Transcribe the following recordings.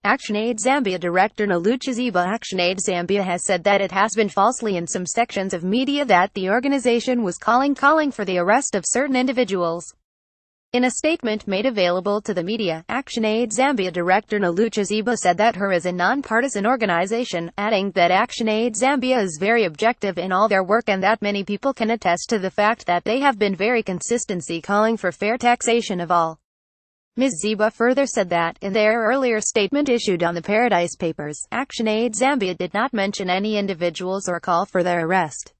ActionAid Zambia Director Nalucha Ziba. ActionAid Zambia has said that it has been falsely in some sections of media that the organization was calling for the arrest of certain individuals. In a statement made available to the media, ActionAid Zambia Director Nalucha Ziba said that her is a non-partisan organization, adding that ActionAid Zambia is very objective in all their work and that many people can attest to the fact that they have been very consistency calling for fair taxation of all. Ms. Ziba further said that, in their earlier statement issued on the Paradise Papers, ActionAid Zambia did not mention any individuals or call for their arrest.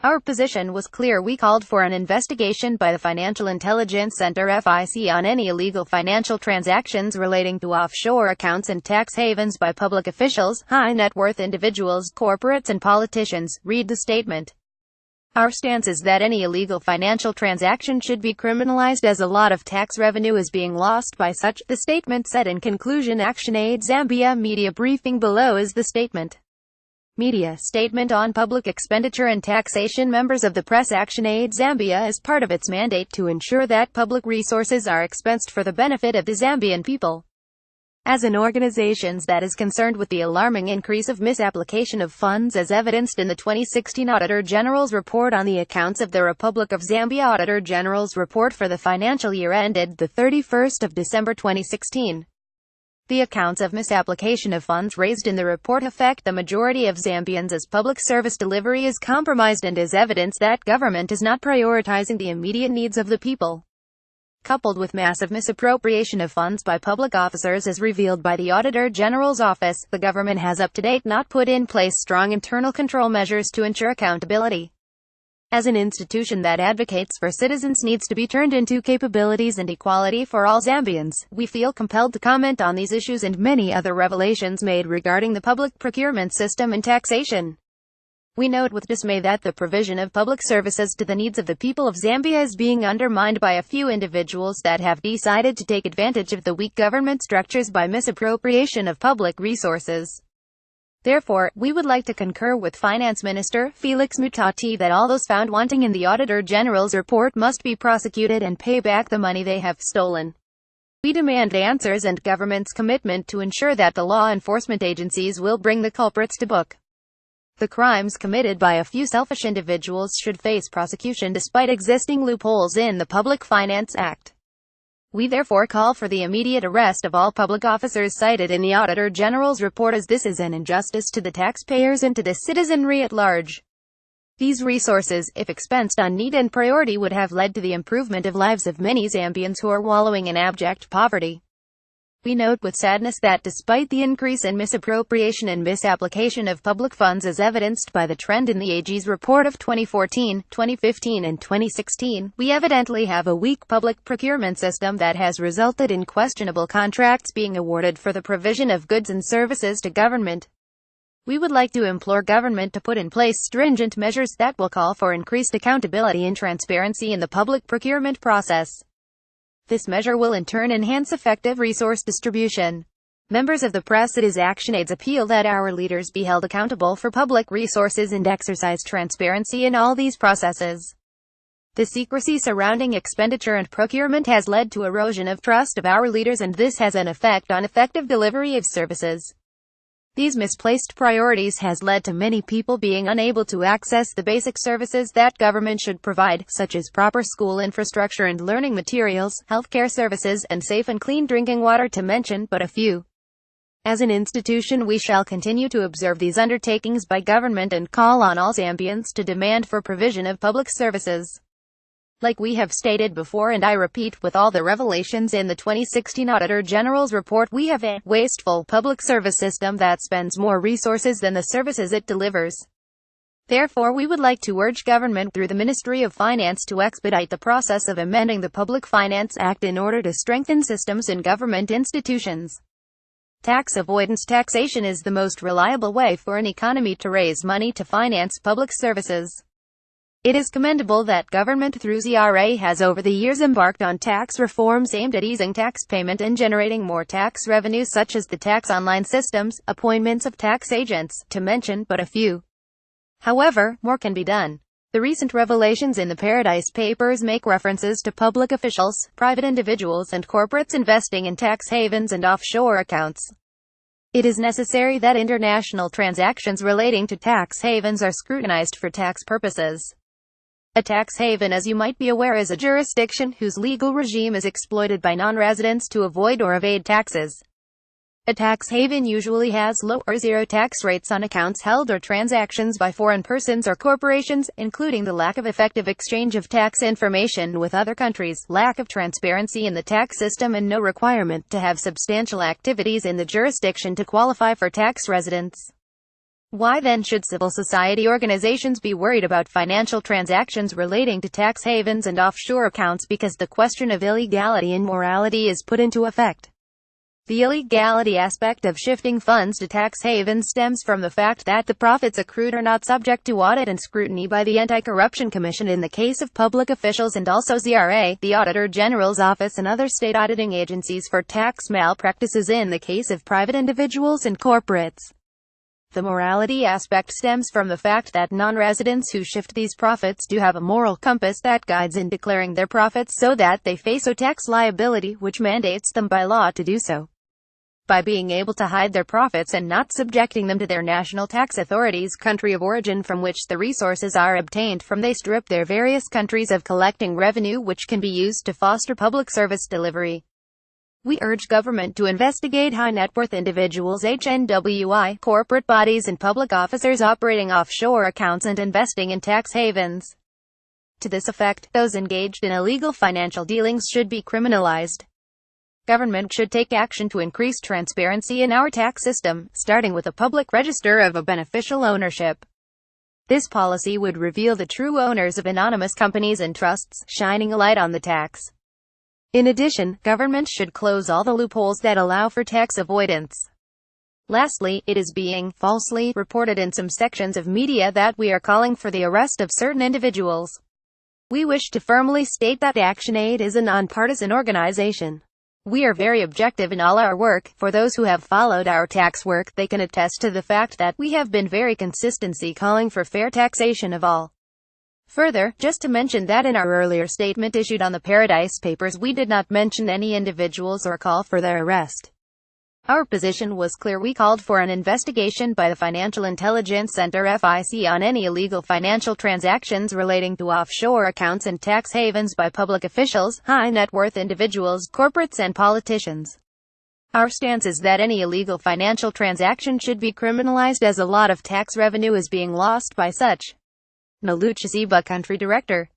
Our position was clear. We called for an investigation by the Financial Intelligence Center (FIC) on any illegal financial transactions relating to offshore accounts and tax havens by public officials, high-net-worth individuals, corporates and politicians. Read the statement. Our stance is that any illegal financial transaction should be criminalized as a lot of tax revenue is being lost by such, the statement said. In conclusion, ActionAid Zambia media briefing. Below is the statement. Media statement on public expenditure and taxation. Members of the press. ActionAid Zambia is part of its mandate to ensure that public resources are expensed for the benefit of the Zambian people. As an organization that is concerned with the alarming increase of misapplication of funds as evidenced in the 2016 Auditor General's report on the accounts of the Republic of Zambia. Auditor General's report for the financial year ended the 31st of December 2016. The accounts of misapplication of funds raised in the report affect the majority of Zambians as public service delivery is compromised and is evidence that government is not prioritizing the immediate needs of the people. Coupled with massive misappropriation of funds by public officers as revealed by the Auditor General's office, the government has up to date not put in place strong internal control measures to ensure accountability. As an institution that advocates for citizens' needs to be turned into capabilities and equality for all Zambians, we feel compelled to comment on these issues and many other revelations made regarding the public procurement system and taxation. We note with dismay that the provision of public services to the needs of the people of Zambia is being undermined by a few individuals that have decided to take advantage of the weak government structures by misappropriation of public resources. Therefore, we would like to concur with Finance Minister Felix Mutati that all those found wanting in the Auditor General's report must be prosecuted and pay back the money they have stolen. We demand answers and government's commitment to ensure that the law enforcement agencies will bring the culprits to book. The crimes committed by a few selfish individuals should face prosecution despite existing loopholes in the Public Finance Act. We therefore call for the immediate arrest of all public officers cited in the Auditor General's report, as this is an injustice to the taxpayers and to the citizenry at large. These resources, if expensed on need and priority, would have led to the improvement of lives of many Zambians who are wallowing in abject poverty. We note with sadness that despite the increase in misappropriation and misapplication of public funds as evidenced by the trend in the AG's report of 2014, 2015 and 2016, we evidently have a weak public procurement system that has resulted in questionable contracts being awarded for the provision of goods and services to government. We would like to implore government to put in place stringent measures that will call for increased accountability and transparency in the public procurement process. This measure will in turn enhance effective resource distribution. Members of the press, it is ActionAid's appeal that our leaders be held accountable for public resources and exercise transparency in all these processes. The secrecy surrounding expenditure and procurement has led to erosion of trust of our leaders, and this has an effect on effective delivery of services. These misplaced priorities has led to many people being unable to access the basic services that government should provide, such as proper school infrastructure and learning materials, healthcare services, and safe and clean drinking water, to mention but a few. As an institution, we shall continue to observe these undertakings by government and call on all Zambians to demand for provision of public services. Like we have stated before, and I repeat, with all the revelations in the 2016 Auditor General's report, we have a wasteful public service system that spends more resources than the services it delivers. Therefore, we would like to urge government through the Ministry of Finance to expedite the process of amending the Public Finance Act in order to strengthen systems in government institutions. Tax avoidance. Taxation is the most reliable way for an economy to raise money to finance public services. It is commendable that government through ZRA has over the years embarked on tax reforms aimed at easing tax payment and generating more tax revenue, such as the tax online systems, appointments of tax agents, to mention but a few. However, more can be done. The recent revelations in the Paradise Papers make references to public officials, private individuals and corporates investing in tax havens and offshore accounts. It is necessary that international transactions relating to tax havens are scrutinized for tax purposes. A tax haven, as you might be aware, is a jurisdiction whose legal regime is exploited by non-residents to avoid or evade taxes. A tax haven usually has low or zero tax rates on accounts held or transactions by foreign persons or corporations, including the lack of effective exchange of tax information with other countries, lack of transparency in the tax system, and no requirement to have substantial activities in the jurisdiction to qualify for tax residence. Why then should civil society organizations be worried about financial transactions relating to tax havens and offshore accounts? Because the question of illegality and morality is put into effect. The illegality aspect of shifting funds to tax havens stems from the fact that the profits accrued are not subject to audit and scrutiny by the Anti-Corruption Commission in the case of public officials, and also ZRA, the Auditor General's Office, and other state auditing agencies for tax malpractices in the case of private individuals and corporates. The morality aspect stems from the fact that non-residents who shift these profits do have a moral compass that guides in declaring their profits so that they face a tax liability which mandates them by law to do so. By being able to hide their profits and not subjecting them to their national tax authorities' country of origin from which the resources are obtained from, they strip their various countries of collecting revenue which can be used to foster public service delivery. We urge government to investigate high net worth individuals, HNWI, corporate bodies and public officers operating offshore accounts and investing in tax havens. To this effect, those engaged in illegal financial dealings should be criminalized. Government should take action to increase transparency in our tax system, starting with a public register of a beneficial ownership. This policy would reveal the true owners of anonymous companies and trusts, shining a light on the tax. In addition, government should close all the loopholes that allow for tax avoidance. Lastly, it is being falsely reported in some sections of media that we are calling for the arrest of certain individuals. We wish to firmly state that ActionAid is a nonpartisan organization. We are very objective in all our work. For those who have followed our tax work, they can attest to the fact that we have been very consistency calling for fair taxation of all. Further, just to mention that in our earlier statement issued on the Paradise Papers, we did not mention any individuals or call for their arrest. Our position was clear. We called for an investigation by the Financial Intelligence Center (FIC) on any illegal financial transactions relating to offshore accounts and tax havens by public officials, high net worth individuals, corporates and politicians. Our stance is that any illegal financial transaction should be criminalized, as a lot of tax revenue is being lost by such. Nalucha, Ziba, Country Director.